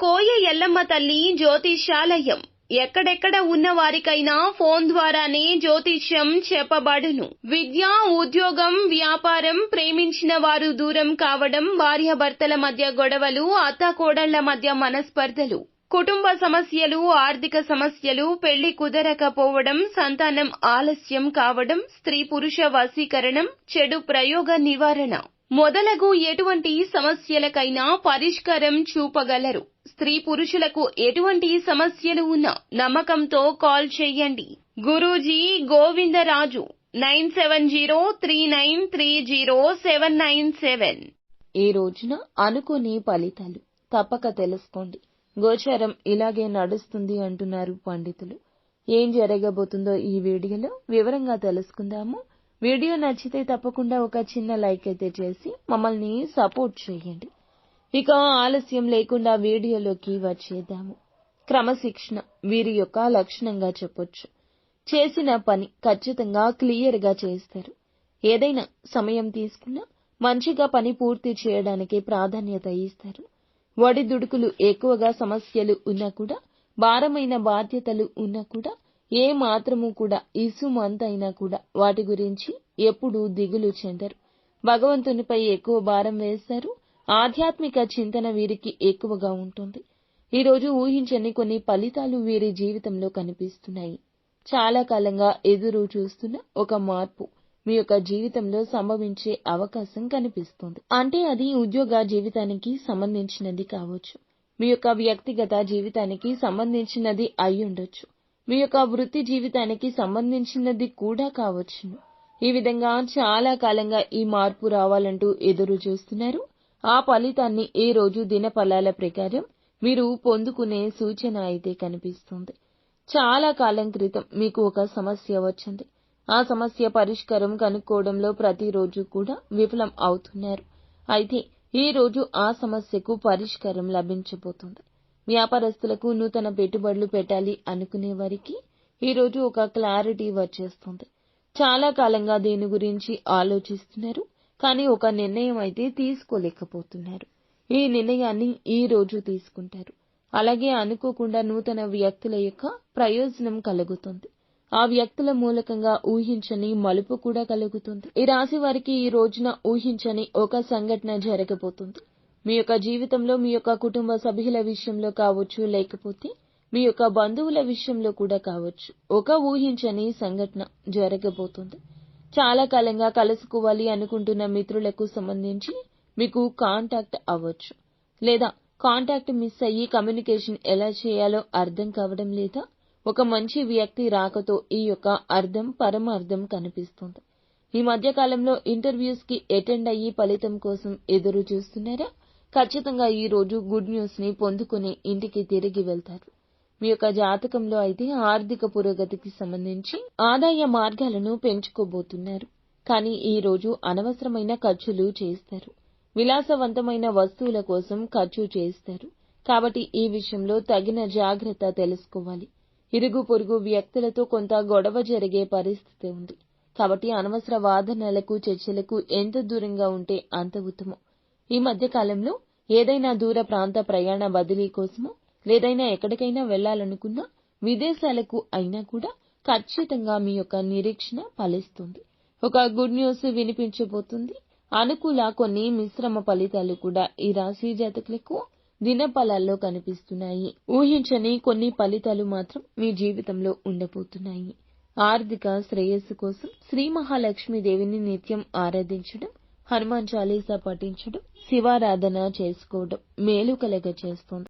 కోయ ఎల్లమ్మ తల్లి జ్యోతిష్యాలయం. ఎక్కడెక్కడ ఉన్న వారికైనా ఫోన్ ద్వారానే జ్యోతిష్యం చెప్పబడును. విద్య, ఉద్యోగం, వ్యాపారం, ప్రేమించిన వారు దూరం కావడం, భార్యాభర్తల మధ్య గొడవలు, అత్తాకోడళ్ల మధ్య మనస్పర్ధలు, కుటుంబ సమస్యలు, ఆర్థిక సమస్యలు, పెళ్లి కుదరకపోవడం, సంతానం ఆలస్యం కావడం, స్త్రీ పురుష వశీకరణం, చెడు ప్రయోగ నివారణ మొదలగు ఎటువంటి సమస్యలకైనా పరిష్కారం చూపగలరు. స్త్రీ పురుషులకు ఎటువంటి సమస్యలు ఉన్నా నమ్మకంతో కాల్ చేయండి. గురూజీ గోవిందరాజు 9703930797. ఈ రోజున అనుకోని ఫలితాలు తప్పక తెలుసుకోండి. గోచారం ఇలాగే నడుస్తుంది అంటున్నారు పండితులు. ఏం జరగబోతుందో ఈ వీడియోలో వివరంగా తెలుసుకుందాము. వీడియో నచ్చితే తప్పకుండా ఒక చిన్న లైక్ అయితే చేసి మమ్మల్ని సపోర్ట్ చేయండి. ఇక ఆలస్యం లేకుండా వీడియోలోకి వచ్చేద్దాము. క్రమశిక్షణ వీరి యొక్క లక్షణంగా చెప్పొచ్చు. చేసిన పని ఖచ్చితంగా క్లియర్ గా చేస్తారు. ఏదైనా సమయం తీసుకున్నా మంచిగా పని పూర్తి చేయడానికి ప్రాధాన్యత ఇస్తారు. ఒడిదుడుకులు ఎక్కువగా సమస్యలు ఉన్నా కూడా, భారమైన బాధ్యతలు ఉన్నా కూడా, ఏ మాత్రము కూడా ఇసుమంతైనా కూడా వాటి గురించి ఎప్పుడూ దిగులు చెందరు. భగవంతునిపై ఎక్కువ భారం వేస్తారు. ఆధ్యాత్మిక చింతన వీరికి ఎక్కువగా ఉంటుంది. ఈ రోజు ఊహించని కొన్ని ఫలితాలు వీరి జీవితంలో కనిపిస్తున్నాయి. చాలా కాలంగా ఎదురు చూస్తున్న ఒక మార్పు మీ యొక్క జీవితంలో సంభవించే అవకాశం కనిపిస్తుంది. అంటే అది ఉద్యోగ జీవితానికి సంబంధించినది కావచ్చు, మీ యొక్క వ్యక్తిగత జీవితానికి సంబంధించినది అయ్యుండొచ్చు, మీ యొక్క వృత్తి జీవితానికి సంబంధించినది కూడా కావచ్చును. ఈ విధంగా చాలా కాలంగా ఈ మార్పు రావాలంటూ ఎదురు చూస్తున్నారు. ఆ ఫలితాన్ని ఈ రోజు దినఫలాల ప్రకారం మీరు పొందుకునే సూచన అయితే కనిపిస్తుంది. చాలా కాలం క్రితం మీకు ఒక సమస్య వచ్చింది. ఆ సమస్య పరిష్కారం కనుక్కోవడంలో ప్రతిరోజు కూడా విఫలం అవుతున్నారు. అయితే ఈ రోజు ఆ సమస్యకు పరిష్కారం లభించబోతుంది. వ్యాపారస్తులకు నూతన పెట్టుబడులు పెట్టాలి అనుకునే వారికి ఈ రోజు ఒక క్లారిటీ వచ్చేస్తుంది. చాలా కాలంగా దీని గురించి ఆలోచిస్తున్నారు, కానీ ఒక నిర్ణయం అయితే తీసుకోలేకపోతున్నారు. ఈ నిర్ణయాన్ని ఈ రోజు తీసుకుంటారు. అలాగే అనుకోకుండా నూతన వ్యక్తుల యొక్క ప్రయోజనం కలుగుతుంది. ఆ వ్యక్తుల మూలకంగా ఊహించని మలుపు కూడా కలుగుతుంది. ఈ రాశి వారికి ఈ రోజున ఊహించని ఒక సంఘటన జరగబోతుంది. మీ యొక్క జీవితంలో మీ యొక్క కుటుంబ సభ్యుల విషయంలో కావచ్చు, లేకపోతే మీ యొక్క బంధువుల విషయంలో కూడా కావచ్చు, ఒక ఊహించని సంఘటన జరగబోతుంది. చాలా కాలంగా కలుసుకోవాలి అనుకుంటున్న మిత్రులకు సంబంధించి మీకు కాంటాక్ట్ అవ్వచ్చు, లేదా కాంటాక్ట్ మిస్ అయ్యి కమ్యూనికేషన్ ఎలా చేయాలో అర్థం కావడం లేదా ఒక మంచి వ్యక్తి రాకతో ఈ యొక్క అర్థం పరమార్థం కనిపిస్తుంది. ఈ మధ్య కాలంలో ఇంటర్వ్యూస్ కి అటెండ్ అయ్యి ఫలితం కోసం ఎదురు చూస్తున్నారా? ఖచ్చితంగా ఈ రోజు గుడ్ న్యూస్ ని పొందుకుని ఇంటికి తిరిగి వెళ్తారు. మీ యొక్క జాతకంలో అయితే ఆర్థిక పురోగతికి సంబంధించి ఆదాయ మార్గాలను పెంచుకోబోతున్నారు. కానీ ఈ రోజు అనవసరమైన ఖర్చులు చేస్తారు. విలాసవంతమైన వస్తువుల కోసం ఖర్చు చేస్తారు. కాబట్టి ఈ విషయంలో తగిన జాగ్రత్త తెలుసుకోవాలి. ఇరుగు పొరుగు వ్యక్తులతో కొంత గొడవ జరిగే పరిస్థితి ఉంది. కాబట్టి అనవసర వాదనలకు, చర్చలకు ఎంత దూరంగా ఉంటే అంత ఉత్తమం. ఈ మధ్య కాలంలో ఏదైనా దూర ప్రాంత ప్రయాణ బదిలీ కోసమో, లేదైనా ఎక్కడికైనా వెళ్లాలనుకున్నా, విదేశాలకు అయినా కూడా ఖచ్చితంగా మీ యొక్క నిరీక్షణ ఫలిస్తుంది. ఒక గుడ్ న్యూస్ వినిపించబోతుంది. అనుకూల కొన్ని మిశ్రమ ఫలితాలు కూడా ఈ రాశి జాతకులకు దినఫలాల్లో కనిపిస్తున్నాయి. ఊహించని కొన్ని ఫలితాలు మాత్రం మీ జీవితంలో ఉండబోతున్నాయి. ఆర్థిక శ్రేయస్సు కోసం శ్రీ మహాలక్ష్మీదేవిని నిత్యం ఆరాధించడం, హనుమాన్ చాలీసా పఠించడం, శివారాధన చేసుకోవడం మేలు కలగ చేస్తుంది.